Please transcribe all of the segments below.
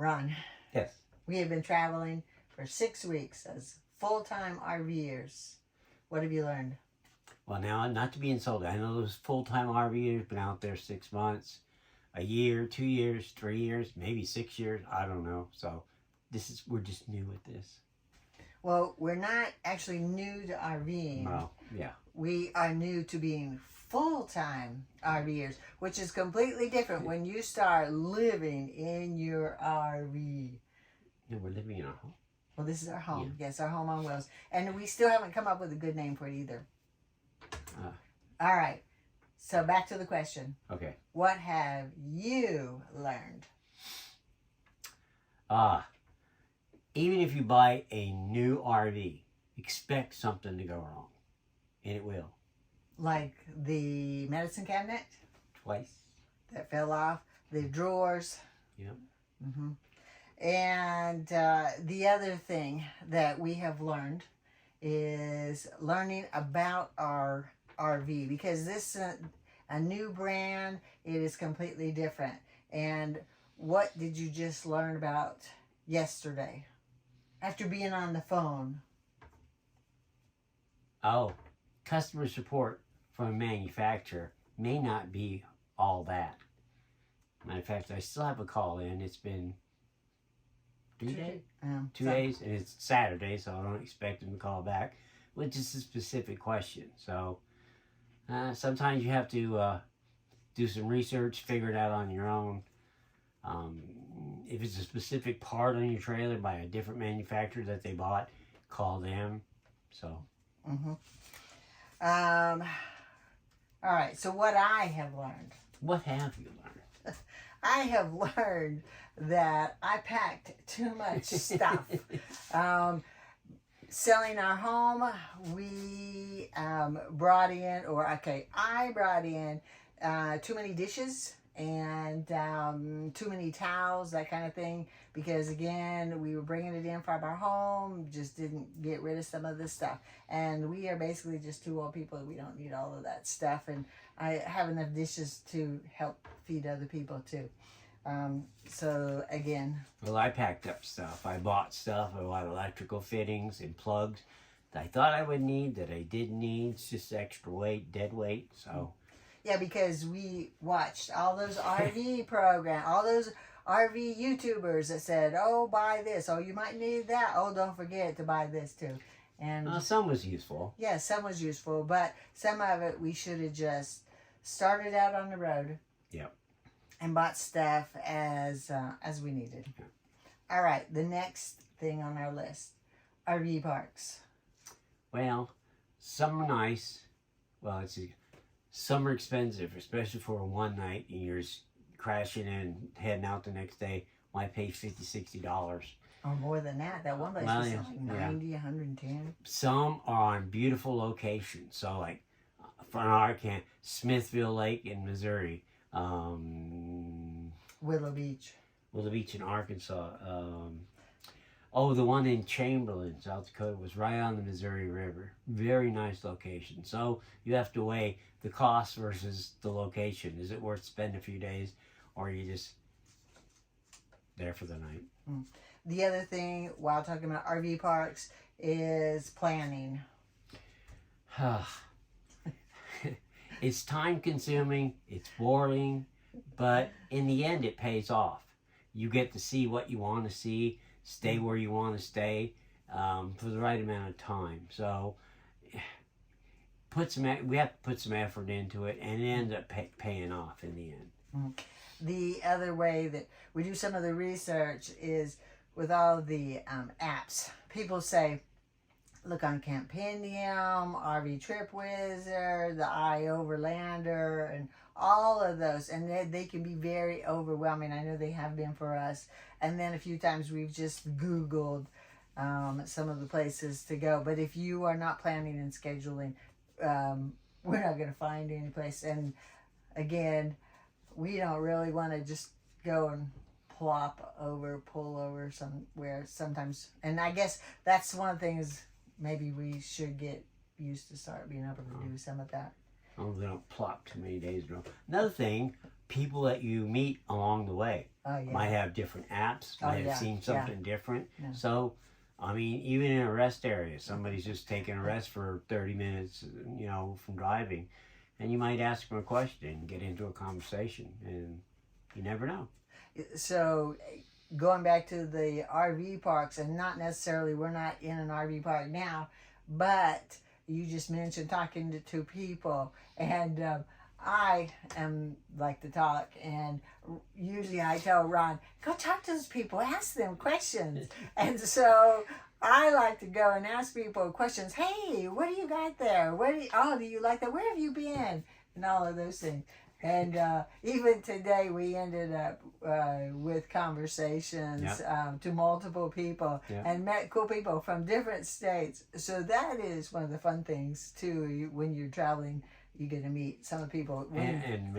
Ron, Yes. we have been traveling for 6 weeks as full-time RVers. What have you learned? Well, now, not to be insulted, I know those full-time RVers been out there 6 months, a year, 2 years, 3 years, maybe 6 years. I don't know. So we're just new at this. Well, we're not actually new to RVing. Well, yeah. We are new to being full-time RVers, which is completely different when you start living in your RV. Yeah, we're living in our home. Well, this is our home. Yeah. Yes, our home on wheels. And we still haven't come up with a good name for it either. All right. So back to the question. Okay. What have you learned? Even if you buy a new RV, expect something to go wrong. And it will. Like the medicine cabinet? Twice. That fell off. The drawers. Yep. Mm-hmm. And the other thing that we have learned is learning about our RV, because this is a new brand. It is completely different. And what did you just learn about yesterday after being on the phone? Oh, customer support from a manufacturer may not be all that. Matter of fact, I still have a call in. It's been 2 days? 2 days, and it's Saturday, so I don't expect them to call back with just a specific question. So sometimes you have to do some research, figure it out on your own. If it's a specific part on your trailer by a different manufacturer that they bought, call them. So. Mm-hmm. All right, so what I have learned. What have you learned? I have learned that I packed too much stuff. Selling our home, we I brought in too many dishes and too many towels, that kind of thing, because again, we were bringing it in from our home, just didn't get rid of some of this stuff. And we are basically just two old people. We don't need all of that stuff, and I have enough dishes to help feed other people too. So again, well, I packed up stuff. I bought stuff, a lot of electrical fittings and plugs that I thought I would need, that I didn't need. It's just extra weight, dead weight. So yeah, because we watched all those RV programs, all those RV YouTubers that said, oh, buy this. Oh, you might need that. Oh, don't forget to buy this too. And some was useful. Yeah, some was useful, but some of it we should have just started out on the road. Yep. And bought stuff as we needed. Okay. All right, the next thing on our list, RV parks. Well, some are nice. Well, some are expensive, especially for a one night, and you're crashing in, heading out the next day. Why pay $50, $60? Or more than that. That one place was like 90, 110. Some are on beautiful locations. So, like, for our camp, Smithville Lake in Missouri. Willow Beach in Arkansas. The one in Chamberlain, South Dakota, was right on the Missouri River. Very nice location. So you have to weigh the cost versus the location. Is it worth spending a few days, or are you just there for the night? The other thing, while talking about RV parks, is planning. It's time consuming, it's boring, but in the end it pays off. You get to see what you want to see, stay where you want to stay for the right amount of time. So we have to put some effort into it, and it ends up paying off in the end. The other way that we do some of the research is with all the apps. People say, look on Campendium, RV Trip Wizard, the iOverlander, and all of those. And they can be very overwhelming. I know they have been for us. And then a few times we've just Googled some of the places to go. But if you are not planning and scheduling, we're not going to find any place. And again, we don't really want to just go and pull over somewhere sometimes. And I guess that's one of the things maybe we should get used to start being able to do some of that. Oh, they don't plop too many days in a row. Another thing, people that you meet along the way might have different apps, might have seen something different. Yeah. So, I mean, even in a rest area, somebody's just taking a rest for 30 minutes, you know, from driving, and you might ask them a question, get into a conversation, and you never know. So, going back to the RV parks, and not necessarily, we're not in an RV park now, but you just mentioned talking to people, and I am like to talk, and usually I tell Ron, go talk to those people, ask them questions. And so I like to go and ask people questions. Hey, what do you got there? Do you like that? Where have you been? And all of those things. And even today we ended up with conversations to multiple people and met cool people from different states. So that is one of the fun things too. When you're traveling, you get to meet some of the people. And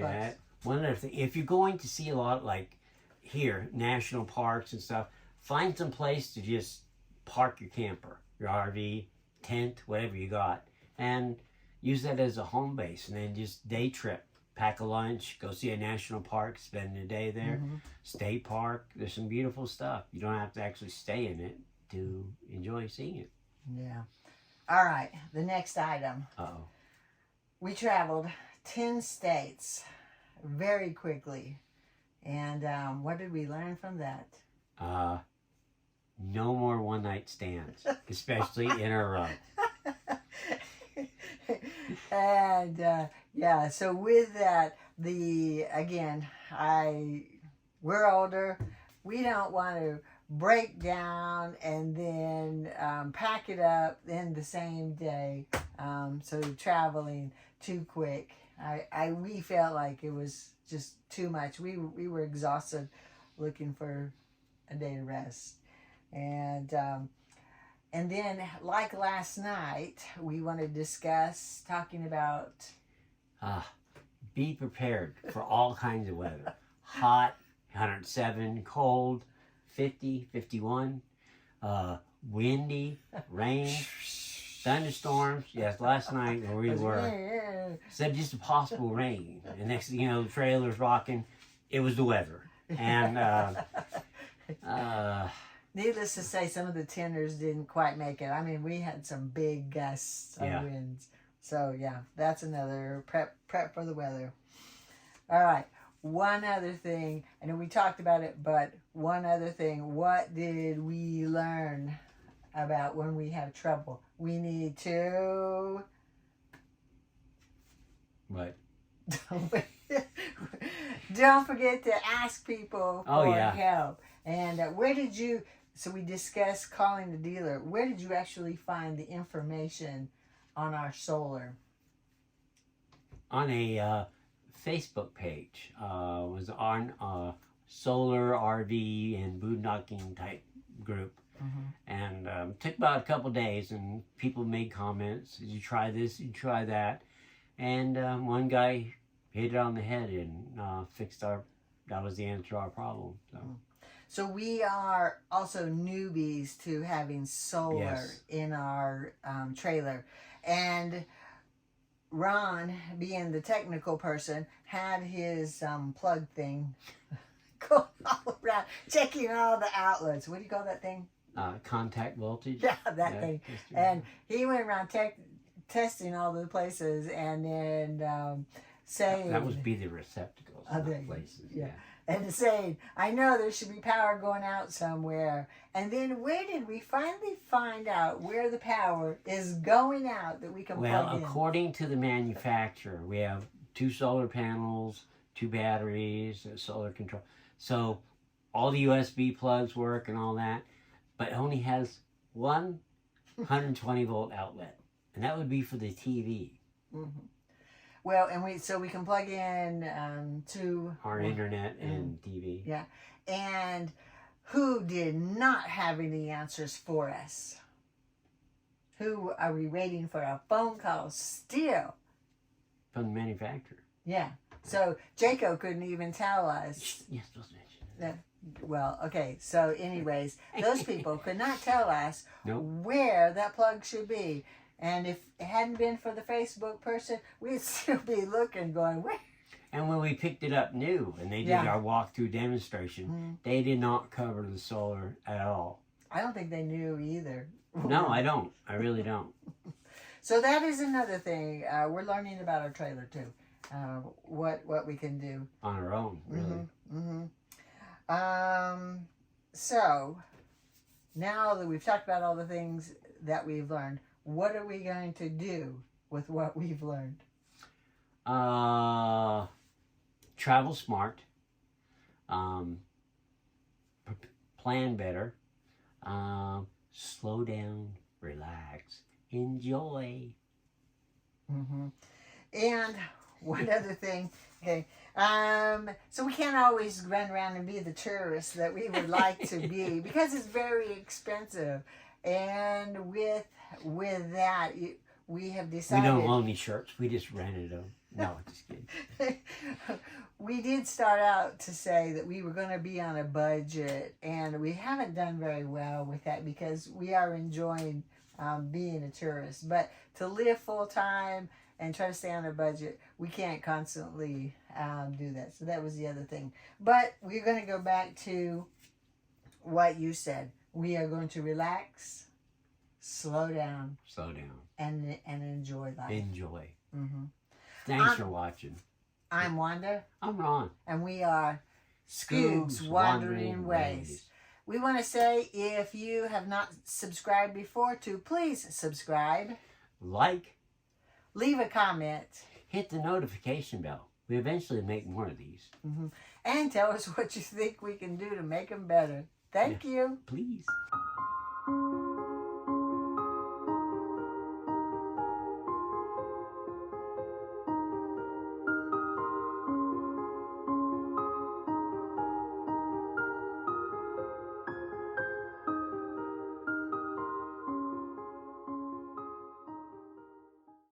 one other thing, if you're going to see a lot, like here, national parks and stuff, find some place to just park your camper, your RV, tent, whatever you got, and use that as a home base, and then just day trip. Pack a lunch, go see a national park, spend a day there. State park, there's some beautiful stuff. You don't have to actually stay in it to enjoy seeing it. Yeah. All right, the next item. Uh-oh. We traveled 10 states very quickly. And what did we learn from that? No more one-night stands, especially in a row. And so with that, we're older. We don't want to break down and then pack it up in the same day. So traveling too quick, we felt like it was just too much. We were exhausted, looking for a day to rest, and then like last night, we want to discuss talking about. Be prepared for all kinds of weather. Hot, 107, cold, 50, 51, windy, rain, thunderstorms. Yes, last night where we were, said just a possible rain. And next thing you know, the trailer's rocking. It was the weather. And needless to say, some of the tenders didn't quite make it. I mean, we had some big gusts of winds. So that's another prep for the weather. All right, one other thing. I know we talked about it, but one other thing. What did we learn about when we have trouble? We need to. What? Don't forget to ask people for help. And where did you? So we discussed calling the dealer. Where did you actually find the information on our solar? On a Facebook page. Was on a solar RV and boondocking type group. And took about a couple days, and people made comments. Did you try this? Did you try that? And one guy hit it on the head and that was the answer to our problem. So we are also newbies to having solar in our trailer. And Ron, being the technical person, had his plug thing going all around, checking all the outlets. What do you call that thing? Contact voltage. Yeah, that thing. And he went around testing all the places, and then saying... That would be the receptacles, not places. Yeah. And saying, I know there should be power going out somewhere. And then where did we finally find out where the power is going out that we can plug in? Well, according to the manufacturer, we have 2 solar panels, 2 batteries, solar control. So all the USB plugs work and all that, but it only has one 120 volt outlet. And that would be for the TV. Well, and we can plug in to our internet and TV. Yeah. And who did not have any answers for us? Who are we waiting for a phone call still? From the manufacturer. Yeah. So Jaco couldn't even tell us. Yes, supposed to mention that. Well, okay. So anyways, those people could not tell us where that plug should be. And if it hadn't been for the Facebook person, we'd still be looking, going, where? And when we picked it up new and they did Yeah. our walkthrough demonstration, they did not cover the solar at all. I don't think they knew either. No, I don't. I really don't. So that is another thing. We're learning about our trailer too. What we can do On our own, really. So now that we've talked about all the things that we've learned, what are we going to do with what we've learned? Travel smart. Plan better. Slow down, relax, enjoy. And one other thing, okay, so we can't always run around and be the tourists that we would like to be because it's very expensive. And with that, we have decided... We don't own these shirts. We just rented them. No, just kidding. We did start out to say that we were going to be on a budget, and we haven't done very well with that because we are enjoying being a tourist. But to live full-time and try to stay on a budget, we can't constantly do that. So that was the other thing. But we're going to go back to what you said. We are going to relax, slow down, and enjoy life. Enjoy. Thanks for watching. I'm Wanda. I'm Ron. And we are Scoob's Wandering Ways. We want to say, if you have not subscribed before, to please subscribe. Like. Leave a comment. Hit the notification bell. We eventually make more of these. And tell us what you think we can do to make them better. Thank you. Please.